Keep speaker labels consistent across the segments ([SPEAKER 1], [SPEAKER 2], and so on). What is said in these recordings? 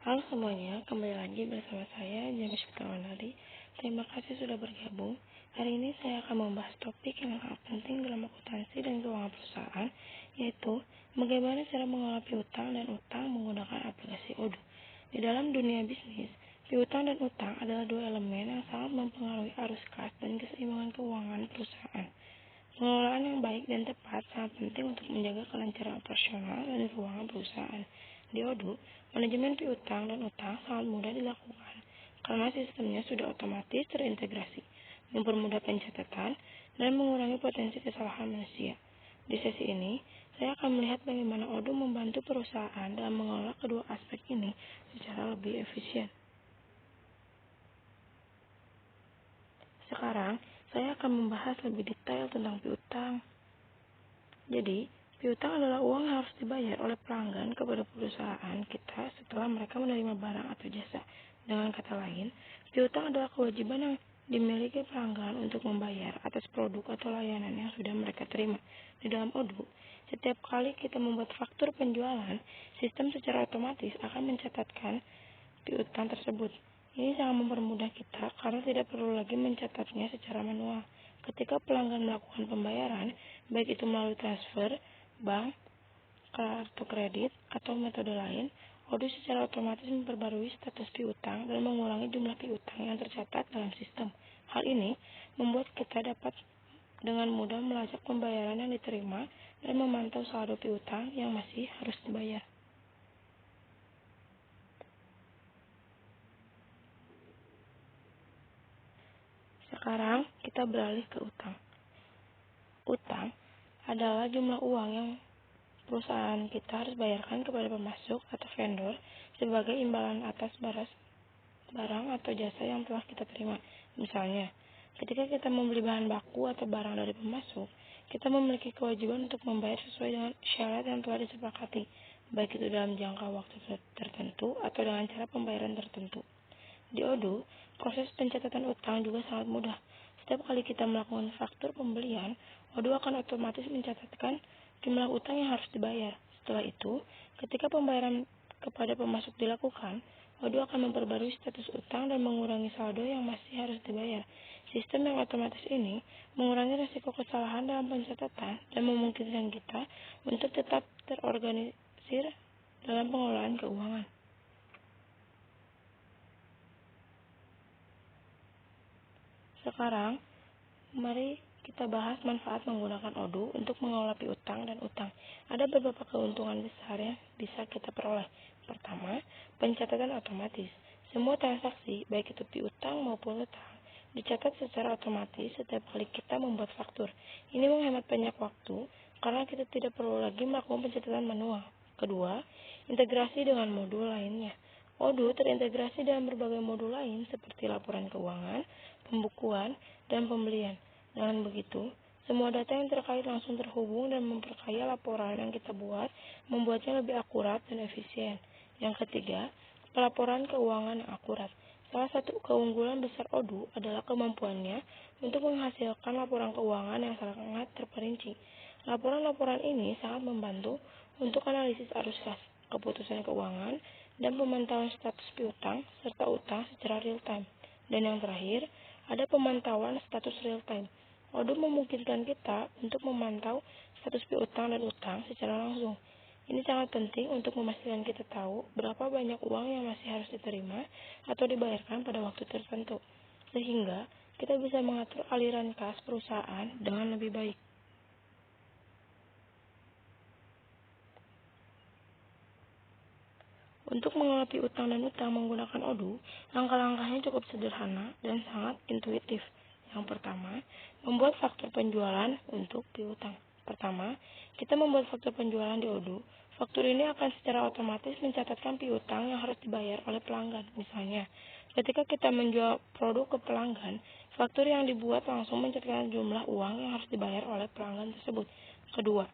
[SPEAKER 1] Halo semuanya, kembali lagi bersama saya James Putrawandari. Terima kasih sudah bergabung. Hari ini saya akan membahas topik yang sangat penting dalam akuntansi dan keuangan perusahaan, yaitu bagaimana cara mengelola piutang dan utang menggunakan aplikasi Odoo. Di dalam dunia bisnis, piutang dan utang adalah dua elemen yang sangat mempengaruhi arus kas dan keseimbangan keuangan perusahaan. Pengelolaan yang baik dan tepat sangat penting untuk menjaga kelancaran operasional dan keuangan perusahaan. Di Odoo, manajemen piutang dan utang sangat mudah dilakukan karena sistemnya sudah otomatis terintegrasi, mempermudah pencatatan, dan mengurangi potensi kesalahan manusia. Di sesi ini, saya akan melihat bagaimana Odoo membantu perusahaan dalam mengelola kedua aspek ini secara lebih efisien. Sekarang, saya akan membahas lebih detail tentang piutang. Jadi, piutang adalah uang yang harus dibayar oleh pelanggan kepada perusahaan kita setelah mereka menerima barang atau jasa. Dengan kata lain, piutang adalah kewajiban yang dimiliki pelanggan untuk membayar atas produk atau layanan yang sudah mereka terima. Di dalam Odoo, setiap kali kita membuat faktur penjualan, sistem secara otomatis akan mencatatkan piutang tersebut. Ini sangat mempermudah kita karena tidak perlu lagi mencatatnya secara manual. Ketika pelanggan melakukan pembayaran, baik itu melalui transfer, bank, kartu kredit, atau metode lain, Odoo secara otomatis memperbarui status piutang dan mengurangi jumlah piutang yang tercatat dalam sistem. Hal ini membuat kita dapat dengan mudah melacak pembayaran yang diterima dan memantau saldo piutang yang masih harus dibayar. Sekarang kita beralih ke utang. Utang adalah jumlah uang yang perusahaan kita harus bayarkan kepada pemasok atau vendor sebagai imbalan atas barang atau jasa yang telah kita terima. Misalnya, ketika kita membeli bahan baku atau barang dari pemasok, kita memiliki kewajiban untuk membayar sesuai dengan syarat yang telah disepakati, baik itu dalam jangka waktu tertentu atau dengan cara pembayaran tertentu. Di Odoo, proses pencatatan utang juga sangat mudah. Setiap kali kita melakukan faktur pembelian, Odoo akan otomatis mencatatkan jumlah utang yang harus dibayar. Setelah itu, ketika pembayaran kepada pemasok dilakukan, Odoo akan memperbarui status utang dan mengurangi saldo yang masih harus dibayar. Sistem yang otomatis ini mengurangi risiko kesalahan dalam pencatatan dan memungkinkan kita untuk tetap terorganisir dalam pengelolaan keuangan. Sekarang, mari kita bahas manfaat menggunakan Odoo untuk mengelola piutang dan utang. Ada beberapa keuntungan besar yang bisa kita peroleh. Pertama, pencatatan otomatis. Semua transaksi, baik itu piutang maupun utang, dicatat secara otomatis setiap kali kita membuat faktur. Ini menghemat banyak waktu karena kita tidak perlu lagi melakukan pencatatan manual. Kedua, integrasi dengan modul lainnya. Odoo terintegrasi dalam berbagai modul lain seperti laporan keuangan, pembukuan, dan pembelian. Dengan begitu, semua data yang terkait langsung terhubung dan memperkaya laporan yang kita buat, membuatnya lebih akurat dan efisien. Yang ketiga, pelaporan keuangan yang akurat. Salah satu keunggulan besar Odoo adalah kemampuannya untuk menghasilkan laporan keuangan yang sangat terperinci. Laporan-laporan ini sangat membantu untuk analisis arus kas, keputusan keuangan, dan pemantauan status piutang serta utang secara real time. Dan yang terakhir, ada pemantauan status real time. Odoo memungkinkan kita untuk memantau status piutang dan utang secara langsung. Ini sangat penting untuk memastikan kita tahu berapa banyak uang yang masih harus diterima atau dibayarkan pada waktu tertentu, sehingga kita bisa mengatur aliran kas perusahaan dengan lebih baik. Untuk mengelola piutang dan utang menggunakan Odoo, langkah-langkahnya cukup sederhana dan sangat intuitif. Yang pertama, membuat faktur penjualan untuk piutang. Pertama, kita membuat faktur penjualan di Odoo. Faktur ini akan secara otomatis mencatatkan piutang yang harus dibayar oleh pelanggan. Misalnya, ketika kita menjual produk ke pelanggan, faktur yang dibuat langsung mencatatkan jumlah uang yang harus dibayar oleh pelanggan tersebut. Kedua,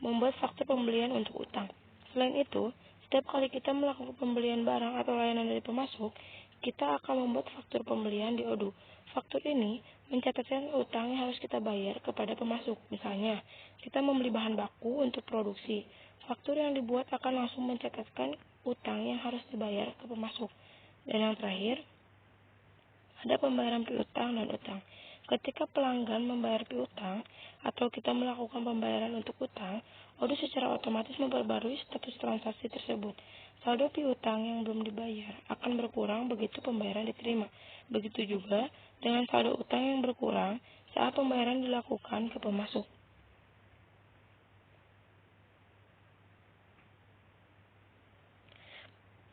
[SPEAKER 1] membuat faktur pembelian untuk utang. Selain itu, setiap kali kita melakukan pembelian barang atau layanan dari pemasok, kita akan membuat faktur pembelian di Odoo. Faktur ini mencatatkan utang yang harus kita bayar kepada pemasuk. Misalnya, kita membeli bahan baku untuk produksi. Faktur yang dibuat akan langsung mencatatkan utang yang harus dibayar ke pemasuk. Dan yang terakhir, ada pembayaran piutang dan utang. Ketika pelanggan membayar piutang atau kita melakukan pembayaran untuk utang, Odoo secara otomatis memperbarui status transaksi tersebut. Saldo piutang yang belum dibayar akan berkurang begitu pembayaran diterima. Begitu juga dengan saldo utang yang berkurang saat pembayaran dilakukan ke pemasuk.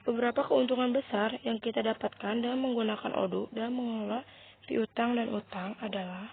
[SPEAKER 1] Beberapa keuntungan besar yang kita dapatkan dengan menggunakan Odoo dalam mengelola piutang dan utang adalah: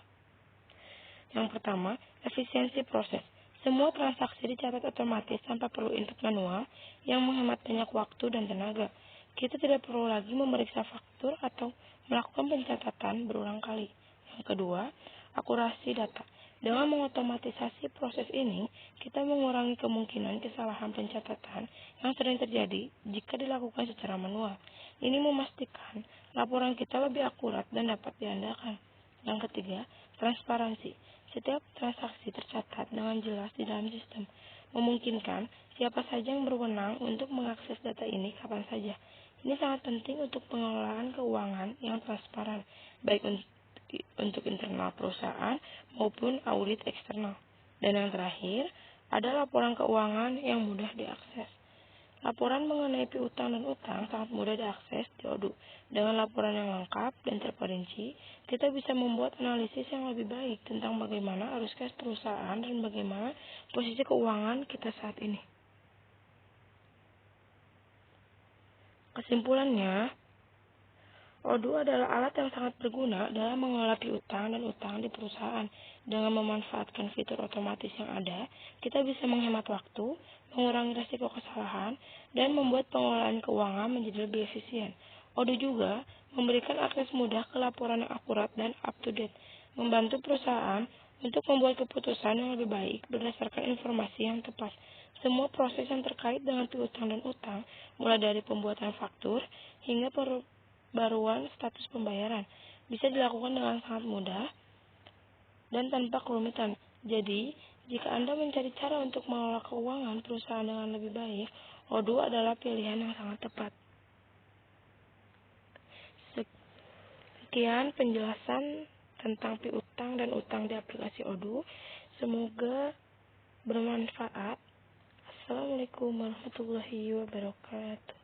[SPEAKER 1] yang pertama, efisiensi proses. Semua transaksi dicatat otomatis tanpa perlu input manual yang menghemat banyak waktu dan tenaga. Kita tidak perlu lagi memeriksa faktur atau melakukan pencatatan berulang kali. Yang kedua, akurasi data. Dengan mengotomatisasi proses ini, kita mengurangi kemungkinan kesalahan pencatatan yang sering terjadi jika dilakukan secara manual. Ini memastikan laporan kita lebih akurat dan dapat diandalkan. Yang ketiga, transparansi. Setiap transaksi tercatat dengan jelas di dalam sistem, memungkinkan siapa saja yang berwenang untuk mengakses data ini kapan saja. Ini sangat penting untuk pengelolaan keuangan yang transparan, baik untuk internal perusahaan maupun audit eksternal. Dan yang terakhir, ada laporan keuangan yang mudah diakses. Laporan mengenai piutang dan utang sangat mudah diakses di Odoo. Dengan laporan yang lengkap dan terperinci, kita bisa membuat analisis yang lebih baik tentang bagaimana arus kas perusahaan dan bagaimana posisi keuangan kita saat ini. Kesimpulannya, Odoo adalah alat yang sangat berguna dalam mengelola piutang dan utang di perusahaan. Dengan memanfaatkan fitur otomatis yang ada, kita bisa menghemat waktu, mengurangi risiko kesalahan, dan membuat pengelolaan keuangan menjadi lebih efisien. Odoo juga memberikan akses mudah ke laporan yang akurat dan up-to-date, membantu perusahaan untuk membuat keputusan yang lebih baik berdasarkan informasi yang tepat. Semua proses yang terkait dengan piutang dan utang, mulai dari pembuatan faktur hingga baruan status pembayaran, bisa dilakukan dengan sangat mudah dan tanpa kerumitan. Jadi, jika Anda mencari cara untuk mengelola keuangan perusahaan dengan lebih baik, Odoo adalah pilihan yang sangat tepat. Sekian penjelasan tentang piutang dan utang di aplikasi Odoo. Semoga bermanfaat. Assalamualaikum warahmatullahi wabarakatuh.